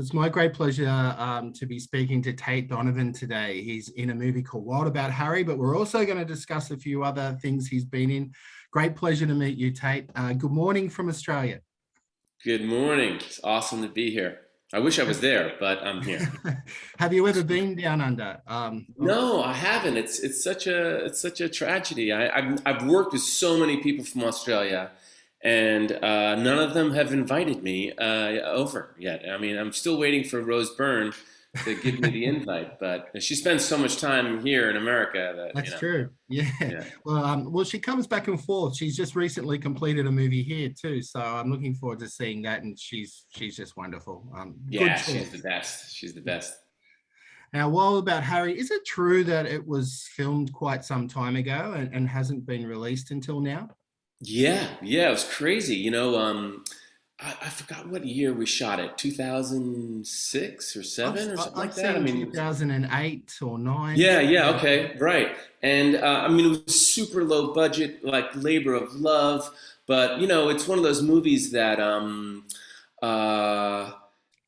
So it's my great pleasure to be speaking to Tate Donovan today. He's in a movie called Wild About Harry, but we're also going to discuss a few other things he's been in. Great pleasure to meet you, Tate. Good morning from Australia. Good morning. It's awesome to be here. I wish I was there, but I'm here. Have you ever been down under? No, I haven't. It's such a tragedy. I've worked with so many people from Australia, and none of them have invited me over yet. I mean, I'm still waiting for Rose Byrne to give me the invite, but she spends so much time here in America that That's true. Yeah. yeah. Well, she comes back and forth. She's just recently completed a movie here too, so I'm looking forward to seeing that. And she's just wonderful. Good Yeah, she's the choice. best. She's the best. Now, while about Harry, is it true that it was filmed quite some time ago and hasn't been released until now? Yeah, it was crazy. I forgot what year we shot it, 2006 or I've, 7 or something I've like that. I seen mean, 2008 or 9. yeah, okay, right. And I mean, it was super low budget, like labor of love, but it's one of those movies that uh,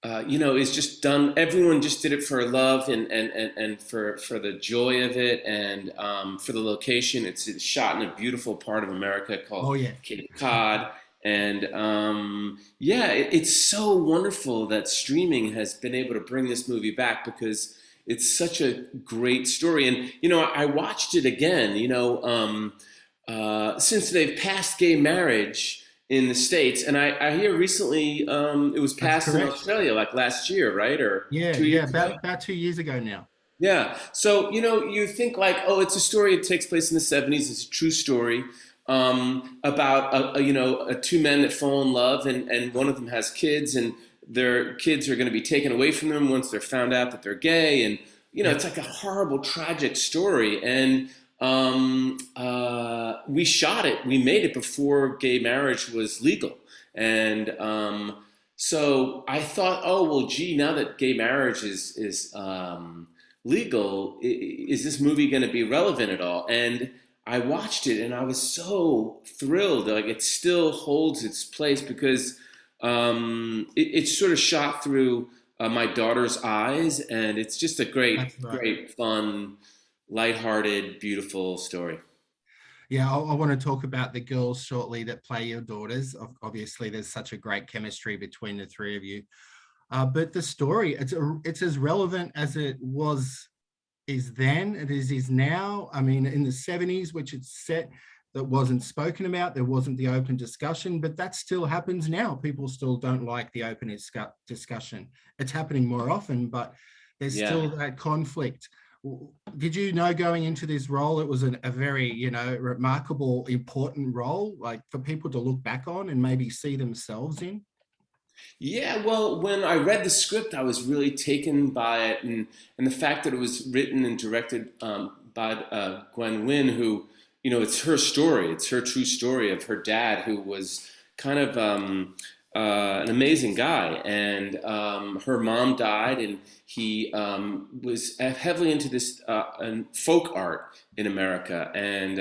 is just done. Everyone just did it for love and for the joy of it and for the location. It's shot in a beautiful part of America called Oh yeah. Cape Cod. And yeah, it's so wonderful that streaming has been able to bring this movie back because it's such a great story. And I watched it again. Since they've passed gay marriage in the States, and I hear recently it was That's passed in correct. Australia like last year, right, or Yeah, two yeah, years ago. about 2 years ago now. Yeah. So, you think like, oh, it's a story. It takes place in the 70s. It's a true story about, two men that fall in love and one of them has kids and their kids are going to be taken away from them once they're found out that they're gay. And, it's Yep. like a horrible, tragic story. And we shot it. We made it before gay marriage was legal. And so I thought, oh, well, gee, now that gay marriage is legal, is this movie going to be relevant at all? And I watched it and I was so thrilled. Like it still holds its place because it's sort of shot through my daughter's eyes, and it's just a That's great, right. great, fun, lighthearted, beautiful story. Yeah, I want to talk about the girls shortly that play your daughters. Obviously, there's such a great chemistry between the three of you. But the story, it's as relevant as it was is then, is now. I mean, in the 70s, which it's set, that wasn't spoken about, there wasn't the open discussion, but that still happens now. People still don't like the open discussion. It's happening more often, but there's Yeah. still that conflict. Did you know going into this role, it was a very, remarkable, important role, like for people to look back on and maybe see themselves in? Yeah, well, when I read the script, I was really taken by it, and the fact that it was written and directed by Gwen Wynn, who, it's her story. It's her true story of her dad, who was kind of an amazing guy, and her mom died, and he was heavily into this folk art in America, and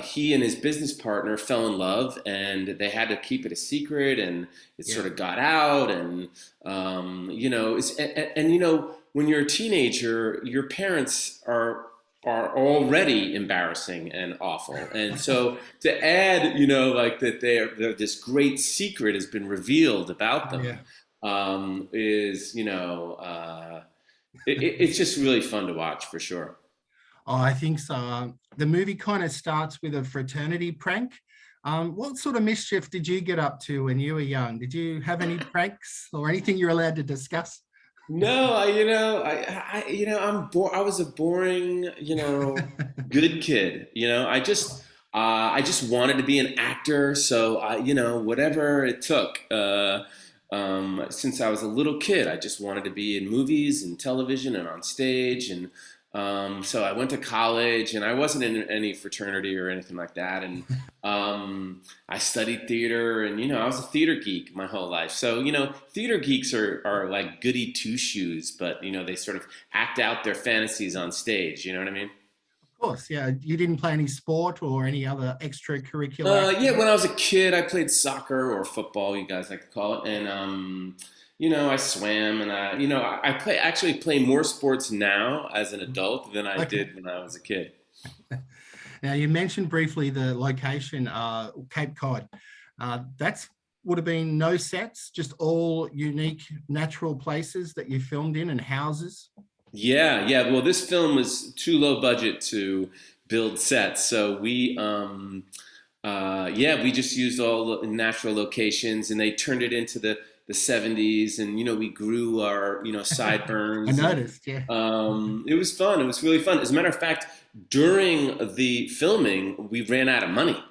he and his business partner fell in love, and they had to keep it a secret, and it Yeah. sort of got out, and when you're a teenager, your parents are already embarrassing and awful, and so to add, like that they're this great secret has been revealed about them, Yeah. is it's just really fun to watch for sure. Oh, I think so. The movie kind of starts with a fraternity prank. What sort of mischief did you get up to when you were young? Did you have any pranks or anything you're allowed to discuss? No, I was a boring, good kid. I just wanted to be an actor. So whatever it took. Since I was a little kid, I just wanted to be in movies and television and on stage. And so I went to college, and I wasn't in any fraternity or anything like that. And I studied theater, and I was a theater geek my whole life. So theater geeks are like goody two shoes, but they sort of act out their fantasies on stage. You know what I mean? Of course, yeah. You didn't play any sport or any other extracurricular Yeah, activity? when I was a kid, I played soccer or football, you guys like to call it, and I swam and I actually play more sports now as an adult than I Okay. did when I was a kid. Now you mentioned briefly the location, Cape Cod. That's would have been no sets, just all unique natural places that you filmed in and houses. Yeah, yeah. Well, this film was too low budget to build sets, so yeah, we just used all the natural locations, and they turned it into the '70s, and we grew our I sideburns, and noticed, yeah. it was fun. It was really fun. As a matter of fact, during the filming, we ran out of money,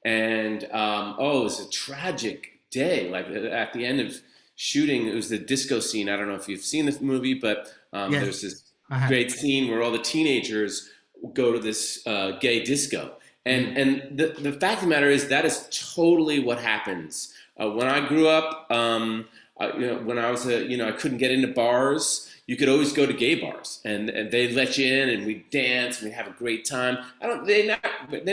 and oh, it was a tragic day. Like at the end of shooting, it was the disco scene. I don't know if you've seen this movie, but there's Yes, this I have. great scene where all the teenagers go to this gay disco. Mm. And the fact of the matter is that is totally what happens. When I grew up, when I was I couldn't get into bars. You could always go to gay bars, and they let you in, and we dance, and we have a great time. They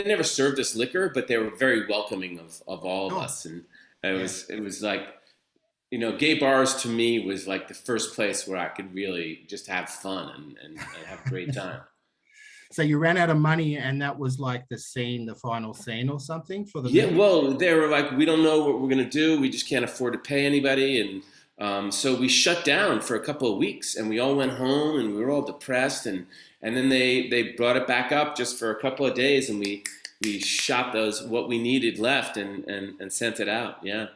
never served us liquor, but they were very welcoming of all of Oh, us, and yeah. it was like gay bars to me was like the first place where I could really just have fun and have a great time. So you ran out of money, and that was like the scene, the final scene or something for the Yeah, movie? well, they were like, we don't know what we're gonna do. We just can't afford to pay anybody, and so we shut down for a couple of weeks, and we all went home, and we were all depressed, and then they brought it back up just for a couple of days, and we shot those what we needed left and sent it out. Yeah.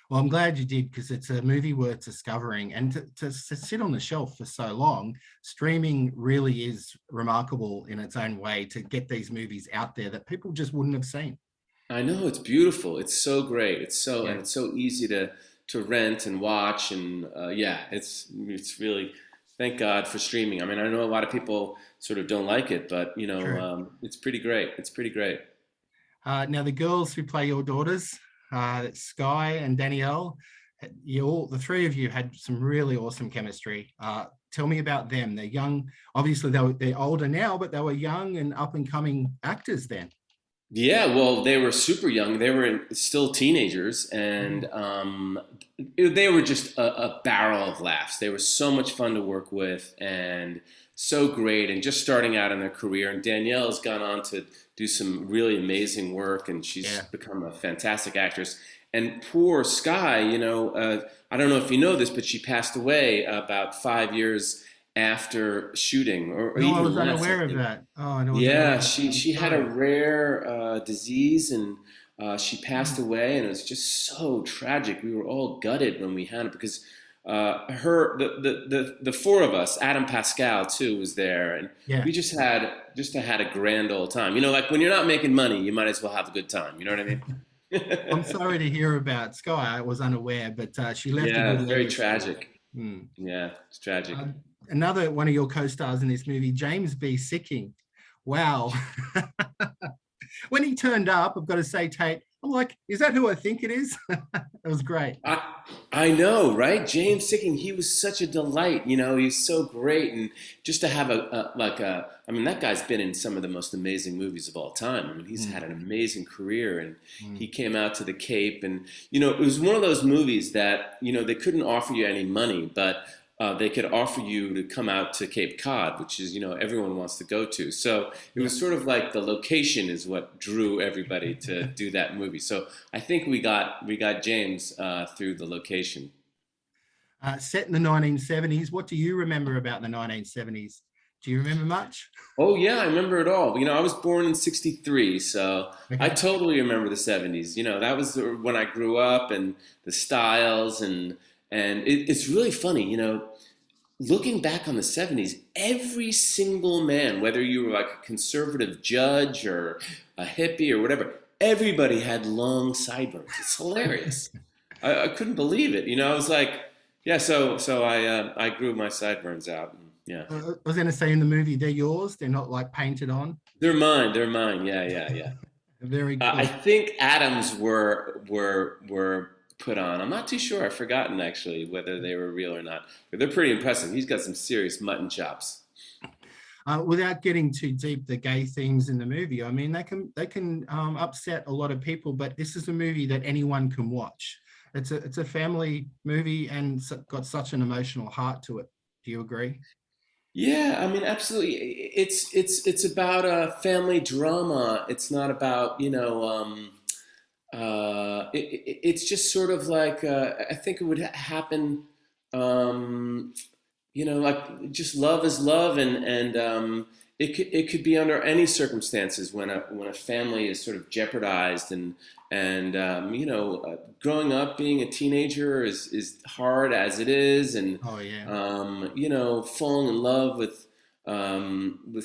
Well, I'm glad you did because it's a movie worth discovering. And to sit on the shelf for so long, streaming really is remarkable in its own way to get these movies out there that people just wouldn't have seen. I know it's beautiful. It's so great. Yeah, It's so easy to rent and watch, and yeah, it's really, thank God for streaming. I mean, I know a lot of people sort of don't like it, but true. it's pretty great. It's pretty great. Now, the girls who play your daughters, Sky and Danielle, the three of you had some really awesome chemistry. Tell me about them. They're young. Obviously, they're older now, but they were young and up and coming actors then. Yeah, well, they were super young. They were still teenagers, and Mm. they were just a barrel of laughs. They were so much fun to work with, and so great, and just starting out in their career. And Danielle has gone on to do some really amazing work, and she's Yeah. become a fantastic actress. And poor Sky, I don't know if you know this, but she passed away about 5 years after shooting, or No, I was even less, I unaware of think. that. Oh, I wasn't aware Yeah, of that. I'm she had a sorry. rare disease, and she passed Mm. away, and it was just so tragic. We were all gutted when we had it because her the four of us, Adam Pascal too, was there, and Yeah. we just had a grand old time. Like when you're not making money, you might as well have a good time. You know what I I'm mean? sorry to hear about Sky. I was unaware, but she left a good Yeah, very legacy. tragic. Mm. Yeah, it's tragic. Uh, Another one of your co-stars in this movie, James B. Sicking. Wow. When he turned up, I've got to say, Tate, I'm like, is that who I think it is? It was great. I I know, right? James Sicking, he was such a delight. He's so great, and just to have I mean, that guy's been in some of the most amazing movies of all time. I mean, he's Mm, had an amazing career, and he mm. came out to the Cape, and it was one of those movies that they couldn't offer you any money, but they could offer you to come out to Cape Cod, which is everyone wants to go to. So it Yeah. was sort of like the location is what drew everybody to do that movie. So I think we got James through the location. Set in the 1970s. What do you remember about the 1970s? Do you remember much? Oh yeah, I remember it all. I was born in '63, so I Okay. totally remember the '70s. That was when I grew up, and the styles, and it's really funny. Looking back on the '70s, every single man, whether you were like a conservative judge or a hippie or whatever, everybody had long sideburns. It's hilarious. I couldn't believe it. I was like, yeah. So I grew my sideburns out. And, yeah, I was going to say in the movie, they're yours. They're not like painted on. they're mine. They're mine. Yeah, yeah, yeah. Very I cool. think Adams were put on. I'm not too sure. I've forgotten actually whether they were real or not. But they're pretty impressive. He's got some serious mutton chops. Without getting too deep, the gay themes in the movie. I mean, they can upset a lot of people, but this is a movie that anyone can watch. It's a family movie and got such an emotional heart to it. Do you agree? Yeah, I mean, absolutely. It's about a family drama. It's not about, it's just sort of like I think it would happen. Um, like just love is love, and it could be under any circumstances when a family is sort of jeopardized, and growing up being a teenager is hard as it is, and Oh yeah. falling in love with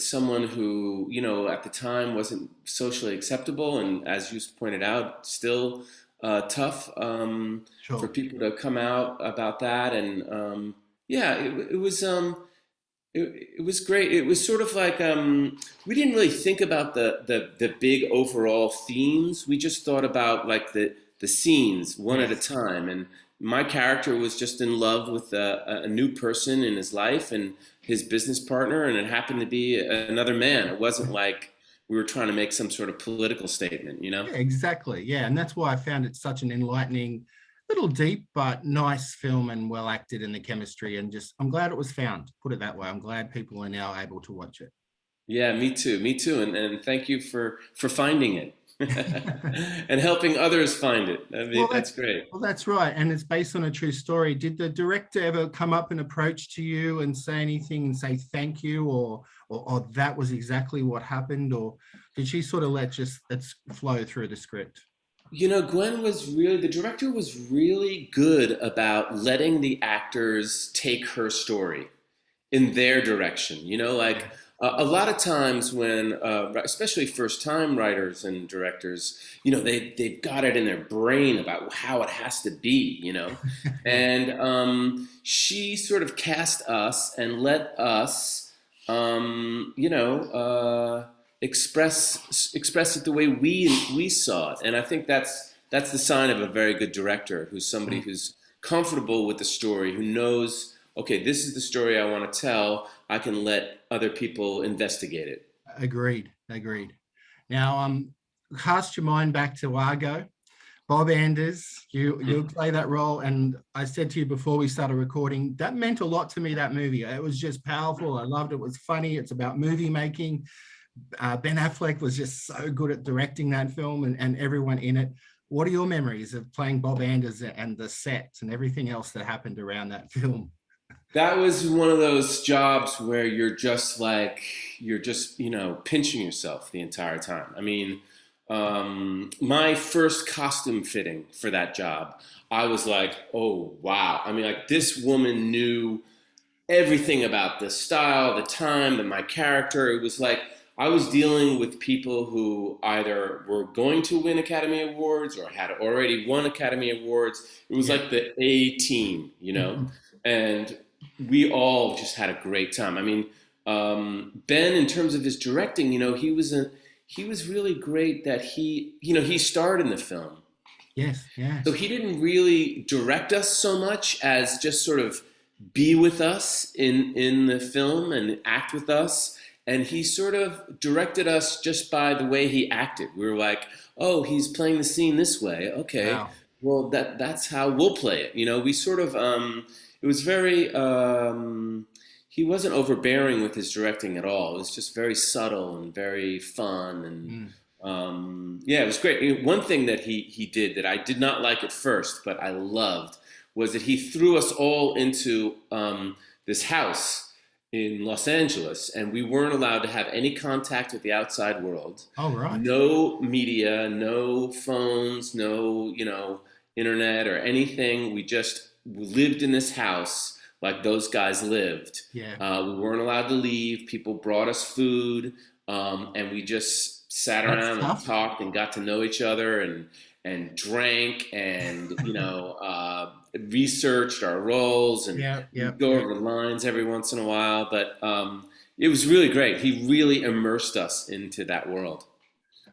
someone who at the time wasn't socially acceptable, and as you pointed out, still tough for Sure. people to come out about that, and yeah, it was great. It was sort of like we didn't really think about the big overall themes. We just thought about like the scenes one at a Yes. time. And my character was just in love with a new person in his life and his business partner, and it happened to be another man. It wasn't like we were trying to make some sort of political statement, you know? Yeah, exactly. Yeah, and that's why I found it such an enlightening, little deep but nice film and well acted in the chemistry. And just, I'm glad it was found. Put it that way. I'm glad people are now able to watch it. Yeah, me too. Me too. And thank you for finding it and helping others find it. I mean, Well, that's great. that's right, and it's based on a true story. Did the director ever come up and approach to you and say anything and say thank you, or that was exactly what happened, or did she sort of let just it flow through the script? The director was really good about letting the actors take her story in their direction. Like Yeah. a lot of times when, especially first time writers and directors, they've got it in their brain about how it has to be, Yeah. and she sort of cast us and let us, express it the way we saw it. And I think that's the sign of a very good director, who's somebody Mm. who's comfortable with the story, who knows, okay, this is the story I want to tell. I can let other people investigate it. Agreed. Agreed. Now, cast your mind back to Argo. Bob Anders, you play that role, and I said to you before we started recording, that meant a lot to me. That movie, it was just powerful. I loved it. It was funny. It's about movie making. Ben Affleck was just so good at directing that film, and everyone in it. What are your memories of playing Bob Anders and the sets and everything else that happened around that film? That was one of those jobs where you're just, pinching yourself the entire time. I mean, my first costume fitting for that job, I was like, oh, wow. I mean, like, this woman knew everything about the style, the time, and my character. It was like I was dealing with people who either were going to win Academy Awards or had already won Academy Awards. It was Yeah. like the A team, and we all just had a great time. I mean, Ben, in terms of his directing, he was really great that he starred in the film. Yes. So Yes. he didn't really direct us so much as just sort of be with us in the film and act with us. And he sort of directed us just by the way he acted. We were like, oh, he's playing the scene this way. Okay, Wow. well that's how we'll play it. We sort of it was very he wasn't overbearing with his directing at all. It was just very subtle and very fun, and Mm. yeah, it was great. One thing that he did that I did not like at first, but I loved, was that he threw us all into this house in Los Angeles, and we weren't allowed to have any contact with the outside world. All right. No media, no phones, no internet or anything. We just lived in this house like those guys lived. Yeah. We weren't allowed to leave. People brought us food, and we just sat That's around and tough. talked and got to know each other, and drank, and researched our roles, and Yeah. Yeah. we'd go Yeah. over the lines every once in a while. But it was really great. He really immersed us into that world.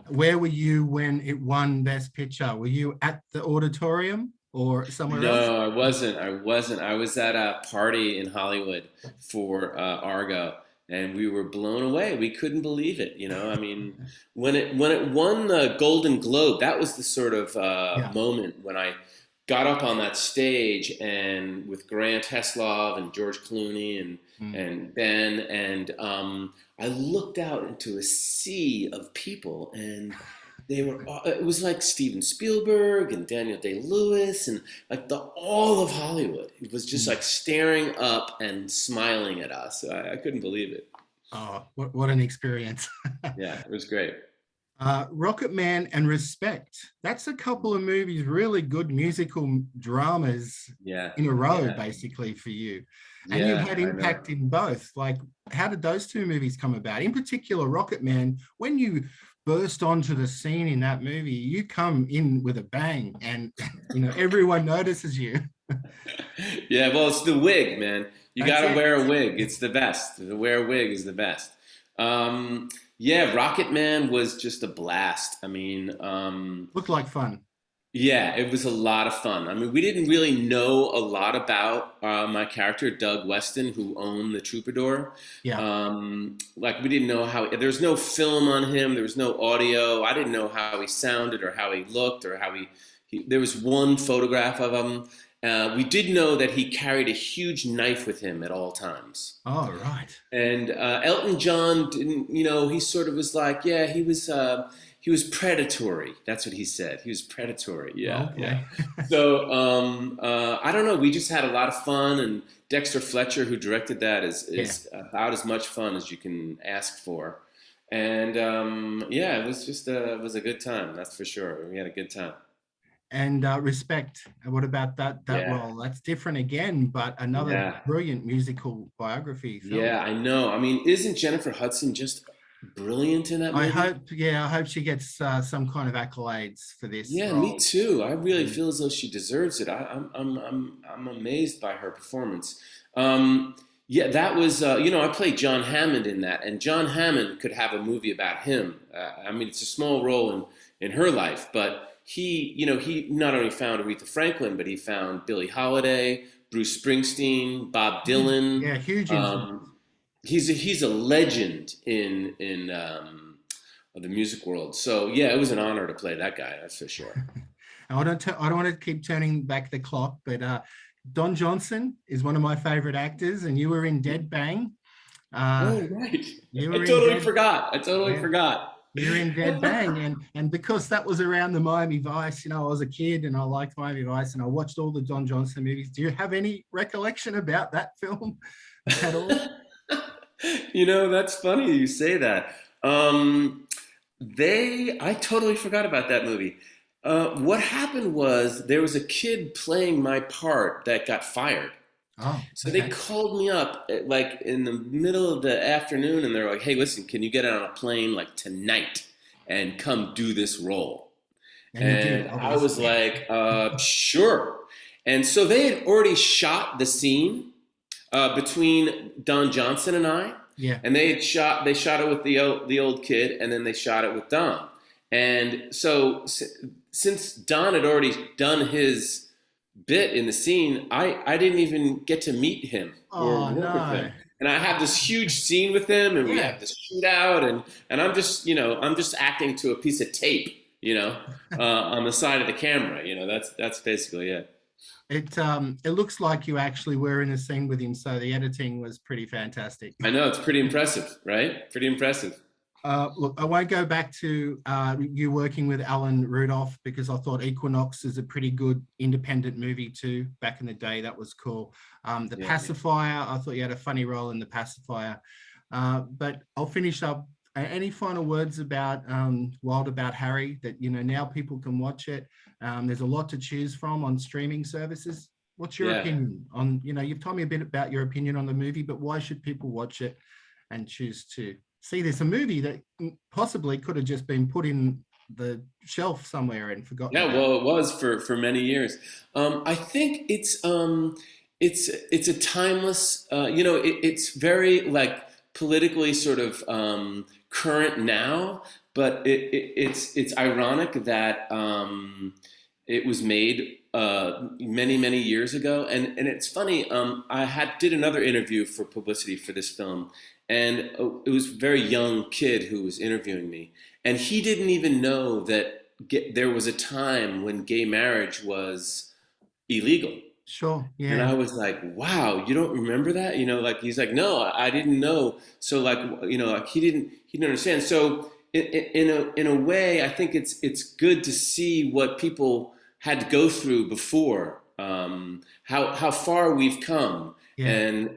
Where were you when it won Best Picture? Were you at the auditorium or somewhere else? No, I wasn't. I wasn't. I was at a party in Hollywood for Argo, and we were blown away. We couldn't believe it. I mean, when it won the Golden Globe, that was the sort of Yeah. moment when I got up on that stage and with Grant Heslov and George Clooney Mm. and Ben, and I looked out into a sea of people, and they were it was like Steven Spielberg and Daniel Day-Lewis and like the all of Hollywood. It was just Mm. like staring up and smiling at us. I couldn't believe it. Oh, what an experience. Yeah, it was great. Rocketman and Respect. That's a couple of movies, really good musical dramas Yeah, in a row, yeah, basically, for you. And you've yeah. had I know. impact in both. Like, how did those two movies come about? In particular, Rocketman, when you burst onto the scene in that movie, you come in with a bang and, everyone notices you. Yeah, well, it's the wig, man. You That's gotta it. wear a wig. It's the best. To wear a wig is the best. Yeah, Rocket Man was just a blast. I mean, Looked like fun. yeah, it was a lot of fun. I mean, we didn't really know a lot about my character, Doug Weston, who owned the Troubadour. Yeah. Like, we didn't know how, there's no film on him, there was no audio. I didn't know how he sounded or how he looked or how there was one photograph of him. We did know that he carried a huge knife with him at all times. Oh, right. And Elton John didn't, he sort of was like, yeah, he was predatory. That's what he said. He was predatory. Yeah, yeah. Okay. So I don't know. We just had a lot of fun, and Dexter Fletcher, who directed that, Yeah. is about as much fun as you can ask for. And yeah, it was just it was a good time. That's for sure. We had a good time. And Respect. What about that Yeah, role? That's different again, but another yeah. brilliant musical biography film. Yeah, I know. I mean, isn't Jennifer Hudson just brilliant in that movie? I hope she gets some kind of accolades for this Yeah, me role. too. I really Mm. feel as though she deserves it. I'm amazed by her performance. Yeah, that was I played John Hammond in that, and John Hammond could have a movie about him. I mean, it's a small role in her life, but he not only found Aretha Franklin, but he found Billie Holiday, Bruce Springsteen, Bob Dylan. Huge influence. Um, he's a legend in of the music world. So yeah, it was an honor to play that guy. That's for sure. I don't want to keep turning back the clock, but Don Johnson is one of my favorite actors, and you were in Dead Bang. Uh, Oh right, you I were in totally Dead, forgot. I totally yeah, forgot. you're in Dead Bang, and because that was around the Miami Vice, I was a kid and I liked Miami Vice, and I watched all the Don Johnson movies. Do you have any recollection about that film at all? That's funny you say that. I totally forgot about that movie. What happened was there was a kid playing my part that got fired. Oh, So they okay. called me up like in the middle of the afternoon, and they're like, "Hey, listen, can you get on a plane like tonight and come do this role?" And you did, And I was obviously. like, "Sure." And so they had already shot the scene between Don Johnson and I, Yeah. and they shot it with the old kid, and then they shot it with Don. And so since Don had already done his bit in the scene, I didn't even get to meet him or Oh work with him. no. And I have this huge scene with him, and we Yeah. have this shootout, and I'm just acting to a piece of tape, on the side of the camera. That's basically it. It looks like you actually were in a scene with him, so the editing was pretty fantastic. I know it's pretty impressive, right? Pretty impressive. Look, I won't go back to you working with Alan Rudolph because I thought Equinox is a pretty good independent movie too. Back in the day, that was cool. The Yeah, yeah. Pacifier, I thought you had a funny role in The Pacifier. But I'll finish up. Any final words about Wild About Harry that, now people can watch it? There's a lot to choose from on streaming services. What's your Yeah. opinion on, you've told me a bit about your opinion on the movie, but why should people watch it and choose to see this? A movie that possibly could have just been put in the shelf somewhere and forgotten Yeah, about. well, it was for many years. I think it's a timeless. It's very like politically sort of current now, but it's ironic that it was made many years ago, and it's funny. I did another interview for publicity for this film, and it was a very young kid who was interviewing me, and he didn't even know that there was a time when gay marriage was illegal. Sure. And Yeah. I was like, wow, you don't remember that? Like he's like, no, I didn't know. So like, like he didn't understand. So in a way, I think it's good to see what people had to go through before, how far we've come, Yeah.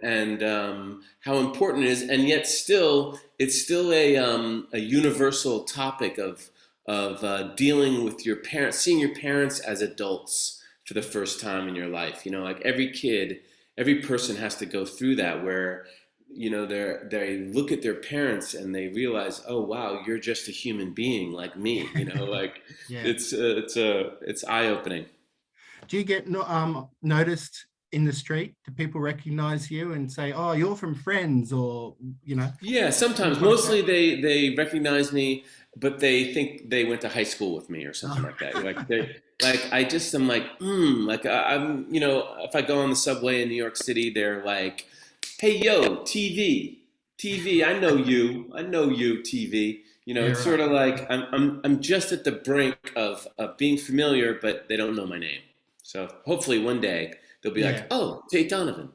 and how important it is, and yet still it's still a universal topic of dealing with your parents, seeing your parents as adults for the first time in your life. Like every kid, every person has to go through that where they look at their parents and they realize, oh wow, you're just a human being like me. Like Yeah. it's eye opening. Do you get noticed in the street? Do people recognize you and say, "Oh, you're from Friends," or Yeah, sometimes. things like that? Mostly they recognize me, but they think they went to high school with me or something Oh. like that. Like I just am like, like I'm if I go on the subway in New York City, they're like, hey yo, TV, I know you, TV. Yeah. It's sort Right. of like I'm just at the brink of being familiar, but they don't know my name. So hopefully one day they'll be like, Yeah. oh, Tate Donovan.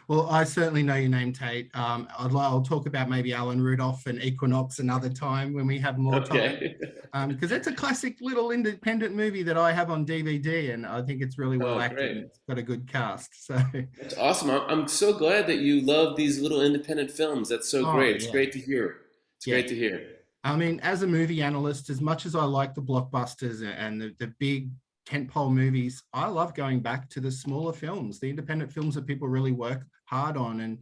Well, I certainly know your name, Tate. I'll talk about maybe Alan Rudolph and Equinox another time when we have more time, Okay. because it's a classic little independent movie that I have on DVD, and I think it's really well Oh, acted great. and it's got a good cast. So, That's awesome. I'm so glad that you love these little independent films. That's so oh great. It's yeah, great to hear. It's yeah. great to hear. I mean, as a movie analyst, as much as I like the blockbusters and the big tentpole movies, I love going back to the smaller films, the independent films that people really work hard on, and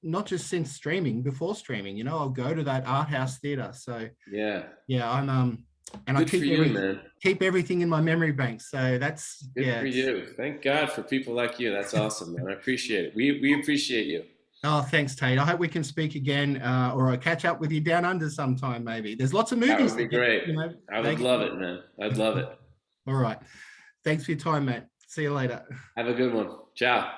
not just since streaming, before streaming. I'll go to that art house theater. So Yeah. yeah, and I Good for you, man. keep everything in my memory bank. So that's Good yeah. for you. Thank God for people like you. That's awesome, man. I appreciate it. We appreciate you. Oh, thanks, Tate. I hope we can speak again, or I catch up with you down under sometime. Maybe there's lots of That movies would to be get. great. I would Make love it, man. I'd love it. All right. Thanks for your time, Matt. See you later. Have a good one. Ciao.